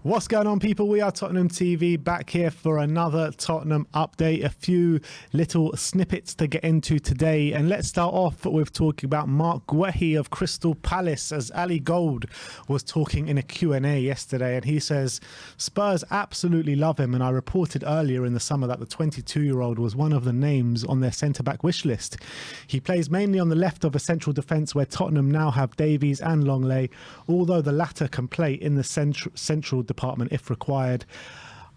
What's going on, people? We are Tottenham TV, back here for another Tottenham update. A few little snippets to get into today, and let's start off with talking about Mark Guehi of Crystal Palace, as Ali Gold was talking in a Q&A yesterday, and he says Spurs absolutely love him, and I reported earlier in the summer that the 22-year-old was one of the names on their centre-back wish list. He plays mainly on the left of a central defence, where Tottenham now have Davies and Longley, although the latter can play in the central department if required.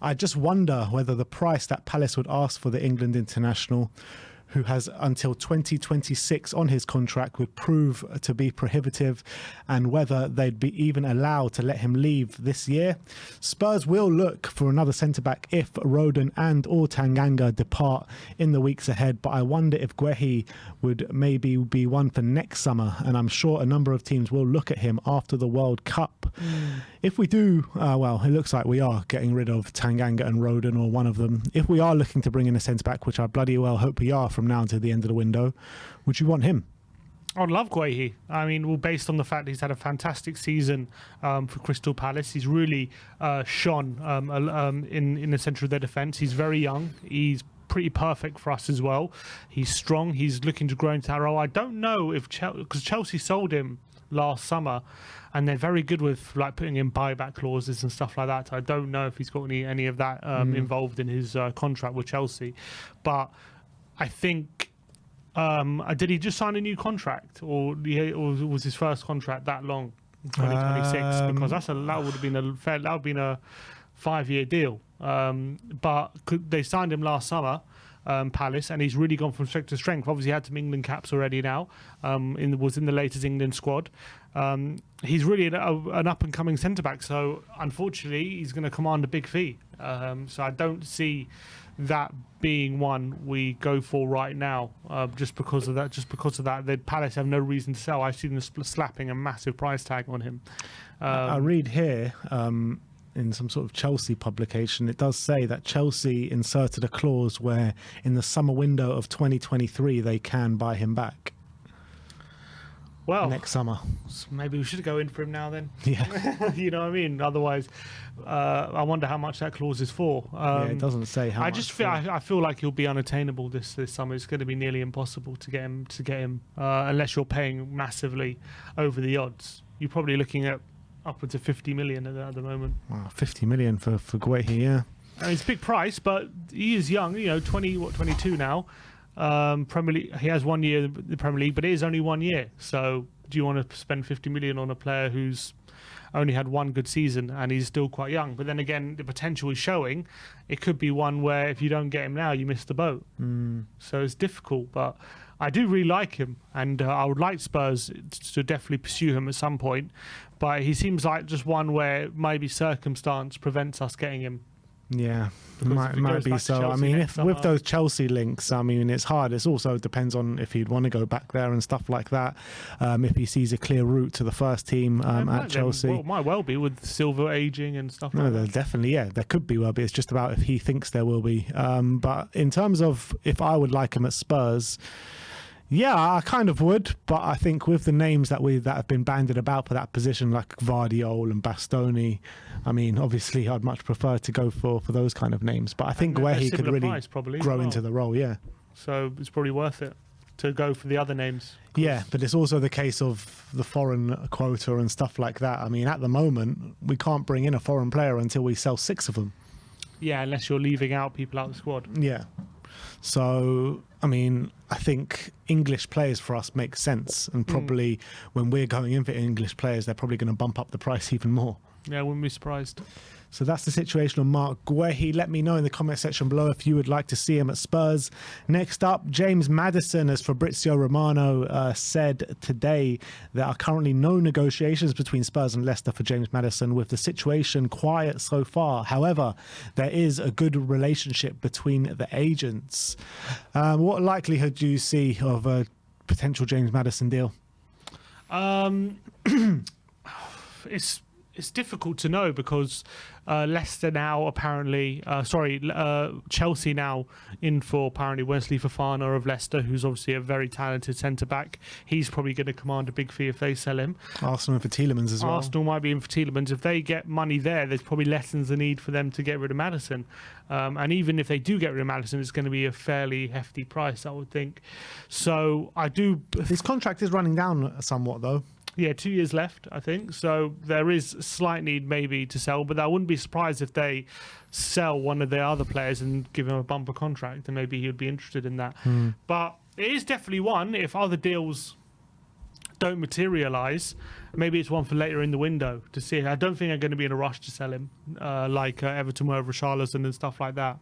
I just wonder whether the price that Palace would ask for the England international, who has until 2026 on his contract, would prove to be prohibitive, and whether they'd be even allowed to let him leave this year. Spurs will look for another centre-back if Rodon and or Tanganga depart in the weeks ahead, but I wonder if Guehi would maybe be one for next summer, and I'm sure a number of teams will look at him after the World Cup. If we do, well, it looks like we are getting rid of Tanganga and Rodon, or one of them. If we are looking to bring in a centre-back, which I bloody well hope we are from now until the end of the window, would you want him? I'd love Guehi. I mean, well, based on the fact he's had a fantastic season for Crystal Palace, he's really shone in the centre of their defence. He's very young. He's pretty perfect for us as well. He's strong. He's looking to grow into that role. I don't know if because Chelsea sold him last summer, and they're very good with like putting in buyback clauses and stuff like that. I don't know if he's got any of that involved in his contract with Chelsea, but I think did he just sign a new contract, or was his first contract that long, 2026? Because that would have been a 5-year deal. But they signed him last summer, Palace, and he's really gone from strength to strength. Obviously, he had some England caps already now. Was in the latest England squad. He's really an up and coming centre back. So unfortunately, he's going to command a big fee. So I don't see that being one we go for right now, just because of that. The Palace have no reason to sell. I've seen them slapping a massive price tag on him. I read here in some sort of Chelsea publication, it does say that Chelsea inserted a clause where in the summer window of 2023 they can buy him back. Well, next summer. Maybe we should go in for him now then. Yeah. You know what I mean? Otherwise, I wonder how much that clause is for. Yeah, it doesn't say how much. I feel like he'll be unattainable this summer. It's going to be nearly impossible to get him unless you're paying massively over the odds. You're probably looking at upwards of 50 million at the moment. Wow, 50 million for Guehi, yeah. I mean, it's a big price, but he is young. 22 now. Premier League, he has 1 year in the Premier League, but it is only 1 year. So do you want to spend 50 million on a player who's only had one good season and he's still quite young? But then again, the potential is showing. It could be one where if you don't get him now, you miss the boat. So it's difficult, but I do really like him, and I would like Spurs to definitely pursue him at some point. But he seems like just one where maybe circumstance prevents us getting him. Yeah, might be so. I mean, with those Chelsea links, I mean, it's hard. It also depends on if he'd want to go back there and stuff like that. If he sees a clear route to the first team at Chelsea. Well, it might well be with Silva aging and stuff like that. No, definitely, yeah. There could be well be. It's just about if he thinks there will be. But in terms of if I would like him at Spurs, yeah, I kind of would, but I think with the names that have been bandied about for that position, like Vardiol and Bastoni, I mean, obviously I'd much prefer to go for those kind of names. But I think Guehi could really grow into the role, yeah. So it's probably worth it to go for the other names. Yeah, but it's also the case of the foreign quota and stuff like that. I mean, at the moment, we can't bring in a foreign player until we sell 6 of them. Yeah, unless you're leaving out people out of the squad. Yeah. So, I mean, I think English players for us make sense, and probably when we're going in for English players, they're probably going to bump up the price even more. Yeah, I wouldn't be surprised. So that's the situation on Mark Guehi. Let me know in the comment section below if you would like to see him at Spurs. Next up, James Maddison, as Fabrizio Romano said today, there are currently no negotiations between Spurs and Leicester for James Maddison, with the situation quiet so far. However, there is a good relationship between the agents. What likelihood do you see of a potential James Maddison deal? it's difficult to know because Leicester now apparently, Chelsea now in for apparently Wesley Fofana of Leicester, who's obviously a very talented centre-back. He's probably going to command a big fee if they sell him. Arsenal in for Tielemans as well. Arsenal might be in for Tielemans. If they get money there's probably lessens the need for them to get rid of Maddison. And even if they do get rid of Maddison, it's going to be a fairly hefty price, I would think. So I do... His contract is running down somewhat, though. Yeah, 2 years left, I think. So there is a slight need maybe to sell, but I wouldn't be surprised if they sell one of their other players and give him a bumper contract, and maybe he would be interested in that. But it is definitely one, if other deals don't materialise, maybe it's one for later in the window to see. I don't think they're going to be in a rush to sell him, like Everton were over Richarlison and stuff like that.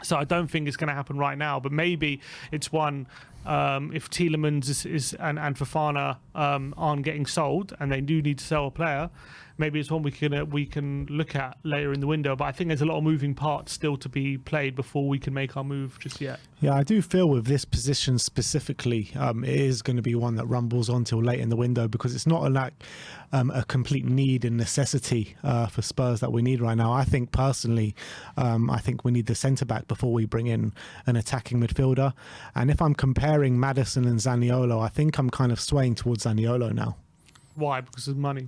So I don't think it's going to happen right now, but maybe it's one if Tielemans is and Fofana aren't getting sold and they do need to sell a player, maybe it's one we can look at later in the window. But I think there's a lot of moving parts still to be played before we can make our move just yet. Yeah, I do feel with this position specifically, it is going to be one that rumbles on till late in the window because it's not a complete need and necessity for Spurs that we need right now. I think personally, I think we need the centre-back before we bring in an attacking midfielder. And if I'm comparing Maddison and Zaniolo, I think I'm kind of swaying towards Zaniolo now. Why? Because of money?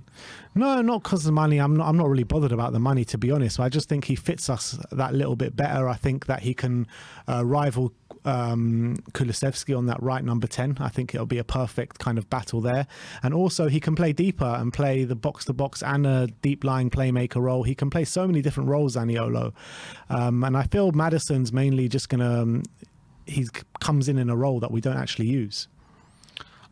No, not because of money. I'm not really bothered about the money, to be honest. I just think he fits us that little bit better. I think that he can rival Kulusevski on that right number 10. I think it'll be a perfect kind of battle there. And also he can play deeper and play the box-to-box and a deep-lying playmaker role. He can play so many different roles, Zaniolo. And I feel Maddison's mainly just going to... he comes in a role that we don't actually use.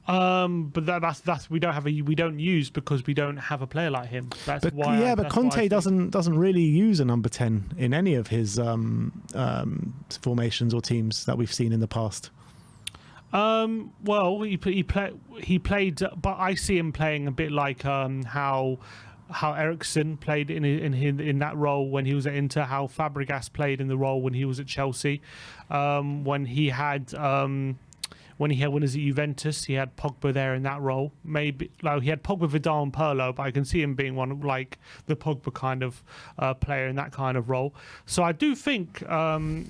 But that's we don't use because we don't have a player like him. That's why. Yeah, but Conte doesn't really use a number 10 in any of his formations or teams that we've seen in the past. Well, he played, but I see him playing a bit like how Eriksen played in that role when he was at Inter, how Fabregas played in the role when he was at Chelsea, when he was at Juventus, he had Pogba there in that role. Maybe like he had Pogba, Vidal, and Pirlo, but I can see him being one like the Pogba kind of player in that kind of role. So I do think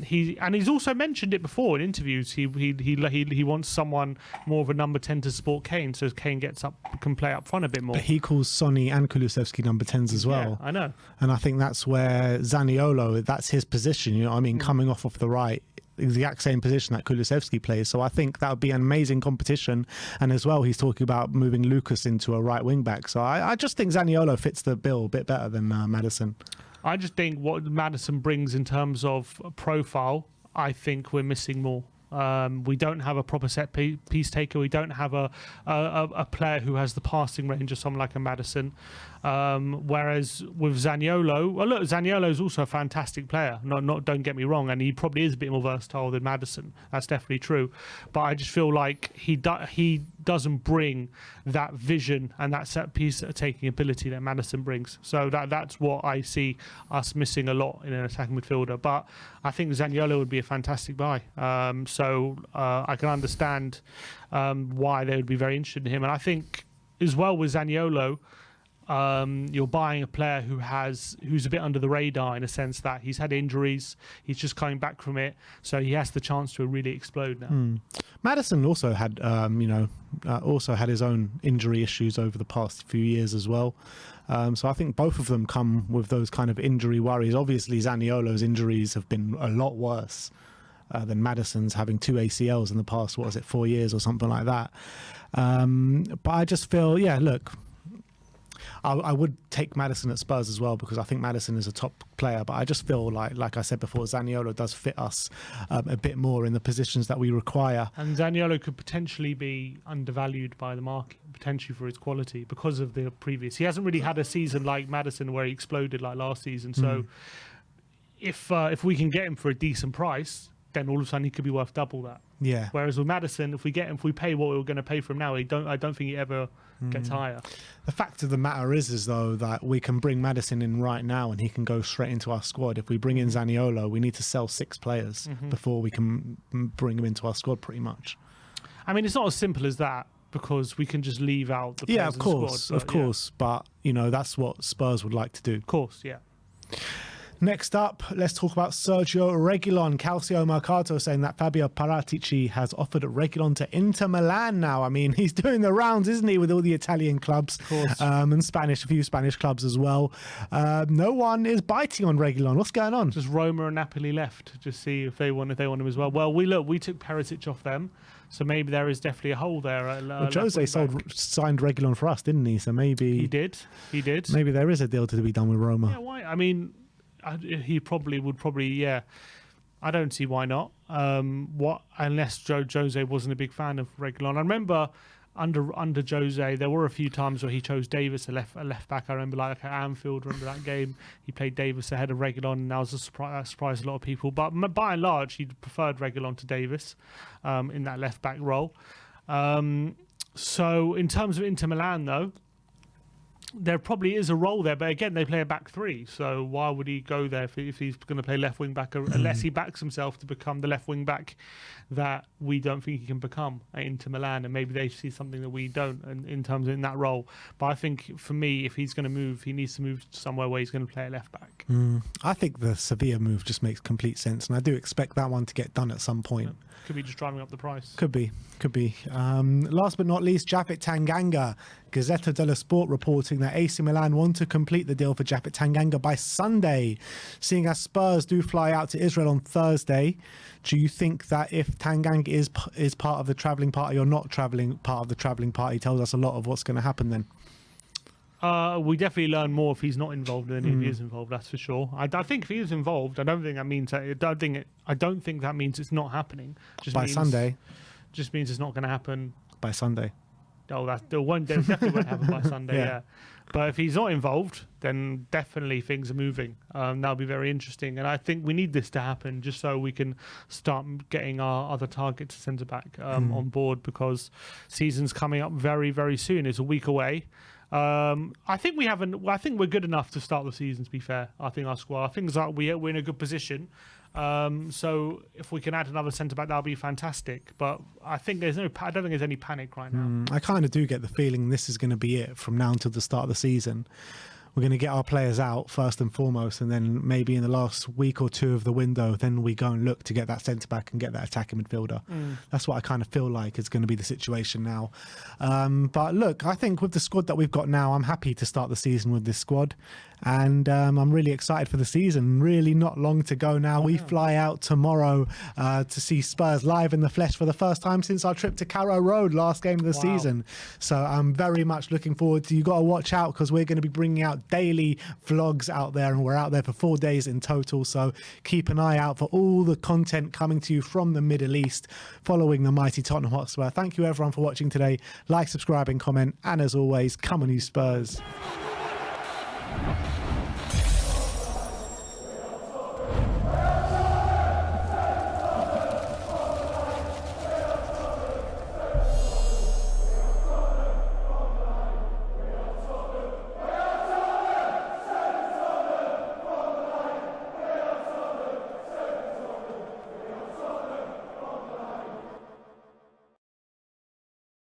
he's also mentioned it before in interviews. He wants someone more of a number 10 to support Kane, so Kane can play up front a bit more. But he calls Sonny and Kulusevski number 10s as well. Yeah, I know. And I think that's where Zaniolo, that's his position. You know what I mean? Coming off the right. The exact same position that Kulusevski plays. So I think that would be an amazing competition. And as well, he's talking about moving Lucas into a right wing back. So I just think Zaniolo fits the bill a bit better than Maddison. I just think what Maddison brings in terms of profile, I think we're missing more. We don't have a proper set piece taker. We don't have a player who has the passing range of someone like a Maddison. Whereas with Zaniolo, well, look, Zaniolo is also a fantastic player. Don't get me wrong, and he probably is a bit more versatile than Maddison. That's definitely true. But I just feel like he doesn't bring that vision and that set piece taking ability that Maddison brings. So that's what I see us missing a lot in an attacking midfielder. But I think Zaniolo would be a fantastic buy. So I can understand why they would be very interested in him. And I think as well with Zaniolo, you're buying a player who's a bit under the radar in a sense that he's had injuries, he's just coming back from it, so he has the chance to really explode now. Maddison also had his own injury issues over the past few years as well. So I think both of them come with those kind of injury worries. Obviously, Zaniolo's injuries have been a lot worse than Maddison's, having 2 ACLs in the past, 4 years or something like that. But I just feel, look, I would take Maddison at Spurs as well because I think Maddison is a top player, but I just feel like I said before, Zaniolo does fit us a bit more in the positions that we require. And Zaniolo could potentially be undervalued by the market, potentially for his quality because of the previous. He hasn't really had a season like Maddison where he exploded like last season. So if we can get him for a decent price, then all of a sudden he could be worth double that. Yeah. Whereas with Maddison, if we pay what we're going to pay for him now, I don't think he ever gets higher. The fact of the matter is though that we can bring Maddison in right now and he can go straight into our squad. If we bring in Zaniolo, we need to sell 6 players before we can bring him into our squad pretty much. I mean, it's not as simple as that, because we can just leave out the players Yeah, of in the course, squad, of course. But, that's what Spurs would like to do. Of course, yeah. Next up, let's talk about Sergio Reguilon. Calcio Mercato saying that Fabio Paratici has offered Reguilon to Inter Milan now. I mean, he's doing the rounds, isn't he, with all the Italian clubs and a few Spanish clubs as well. No one is biting on Reguilon. What's going on? Just Roma and Napoli left. Just see if they want him as well. Well, we took Perisic off them, so maybe there is definitely a hole there. Jose signed Reguilon for us, didn't he? So maybe he did. Maybe there is a deal to be done with Roma. Yeah, why? I mean, he would probably, yeah. I don't see why not. Unless Jose wasn't a big fan of Reguilon. I remember under Jose, there were a few times where he chose Davis, a left back. I remember like at Anfield. Remember that game? He played Davis ahead of Reguilon, and that was a surprised a lot of people. But by and large, he preferred Reguilon to Davis in that left back role. So in terms of Inter Milan, though, there probably is a role there, but again, they play a back three. So why would he go there if he's going to play left wing back, unless he backs himself to become the left wing back that we don't think he can become at Inter Milan, and maybe they see something that we don't in terms of in that role. But I think for me, if he's going to move, he needs to move somewhere where he's going to play a left back. I think the Sevilla move just makes complete sense, and I do expect that one to get done at some point. Yeah. Could be just driving up the price. Could be. Last but not least, Japhet Tanganga. Gazzetta dello Sport reporting that AC Milan want to complete the deal for Japhet Tanganga by Sunday. Seeing as Spurs do fly out to Israel on Thursday, do you think that if Tanganga is part of the travelling party or not travelling part of the travelling party, tells us a lot of what's going to happen then? We definitely learn more if he's not involved than if he is involved. That's for sure. I think if he is involved, I don't think that means that means it's not happening. By Sunday, just means it's not going to happen by Sunday. Oh, that definitely won't happen by Sunday. Yeah. But if he's not involved, then definitely things are moving. That'll be very interesting, and I think we need this to happen just so we can start getting our other targets centre back on board, because season's coming up very, very soon. It's a week away. I think we're good enough to start the season. To be fair, I think our squad. I think we're in a good position. So if we can add another centre back, that'll be fantastic. But I think I don't think there's any panic right now. I kind of do get the feeling this is going to be it from now until the start of the season. We're going to get our players out first and foremost, and then maybe in the last week or two of the window, then we go and look to get that centre-back and get that attacking midfielder. That's what I kind of feel like is going to be the situation now. But look, I think with the squad that we've got now, I'm happy to start the season with this squad. And I'm really excited for the season. Really not long to go now. We fly out tomorrow to see Spurs live in the flesh for the first time since our trip to Carrow Road last game of the season. So I'm very much looking forward to. You got to watch out, because we're going to be bringing out daily vlogs out there, and we're out there for 4 days in total. So keep an eye out for all the content coming to you from the Middle East following the mighty Tottenham Hotspur. Thank you everyone for watching today. Like, subscribe and comment, and as always, come on you Spurs.